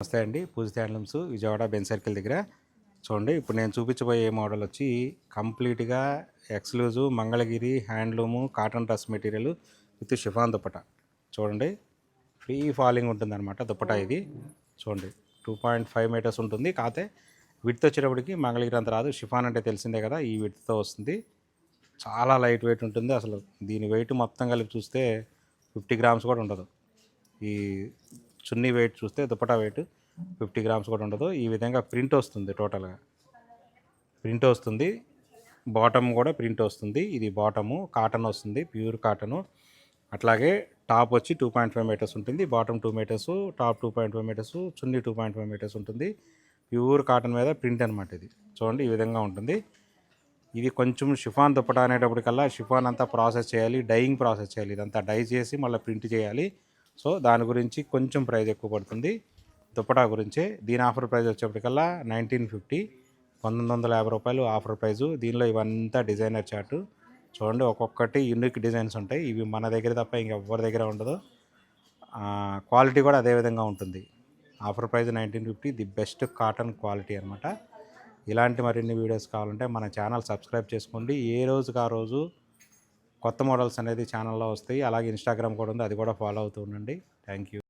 నమస్తే అండి. పూజిత handlooms Vijayawada Benz circle దగ్గర. చూడండి, ఇప్పుడు నేను చూపించబోయే మోడల్ వచ్చి కంప్లీట్గా exclusive Mangalagiri handloom cotton dress material with chiffon dupatta. చూడండి, ఫ్రీ ఫాలింగ్ ఉంటుందన్నమాట దుప్పట ఇది. చూడండి, 2.5 మీటర్స్ ఉంటుంది. కాకపోతే విడ్త్ వచ్చేటప్పటికి మంగళగిరి అంత రాదు. షిఫాన్ అంటే తెలిసిందే కదా, ఈ విడ్త్తో వస్తుంది. చాలా లైట్ వెయిట్ ఉంటుంది. అసలు దీని వెయిట్ మొత్తం కలిపి చూస్తే 50 గ్రామ్స్ కూడా ఉండదు. ఈ చున్నీ వెయిట్ చూస్తే దుపటా వెయిట్ 50 గ్రామ్స్ కూడా ఉండదు. ఈ విధంగా ప్రింట్ వస్తుంది. టోటల్గా ప్రింట్ వస్తుంది. బాటమ్ కూడా ప్రింట్ వస్తుంది. ఇది బాటము కాటన్ వస్తుంది, ప్యూర్ కాటను. అట్లాగే టాప్ వచ్చి 2.5 మీటర్స్ ఉంటుంది. బాటమ్ 2 మీటర్స్, టాప్ 2.5 మీటర్స్, చున్నీ 2.5 మీటర్స్ ఉంటుంది. ప్యూర్ కాటన్ మీద ప్రింట్ అనమాట ఇది. చూడండి, ఈ విధంగా ఉంటుంది. ఇది కొంచెం షిఫాన్ దుప్పటా అనేటప్పటికల్లా షిఫాన్ అంతా ప్రాసెస్ చేయాలి, డైయింగ్ ప్రాసెస్ చేయాలి. ఇదంతా డై చేసి మళ్ళీ ప్రింట్ చేయాలి. సో దాని గురించి కొంచెం ప్రైస్ ఎక్కువ పడుతుంది. దుప్పటా గురించే. దీని ఆఫర్ ప్రైస్ వచ్చేప్పటికల్లా 1950, 1950 రూపాయలు ఆఫర్ ప్రైజు. దీనిలో ఇవంతా డిజైనర్ చార్టు. చూడండి, ఒక్కొక్కటి యూనిక్ డిజైన్స్ ఉంటాయి. ఇవి మన దగ్గర తప్ప ఇంకెవ్వరి దగ్గర ఉండదు. క్వాలిటీ కూడా అదే విధంగా ఉంటుంది. Offer price 1950, the best cotton quality అనమాట. ఇలాంటి మరిన్ని వీడియోస్ కావాలంటే మన ఛానల్ సబ్స్క్రైబ్ చేసుకోండి. ఏ రోజుకి ఆ రోజు కొత్త మోడల్స్ అనేది ఛానల్లో వస్తాయి. అలాగే ఇన్స్టాగ్రామ్ కూడా ఉంది, అది కూడా ఫాలో అవుతూ ఉండండి. Thank you.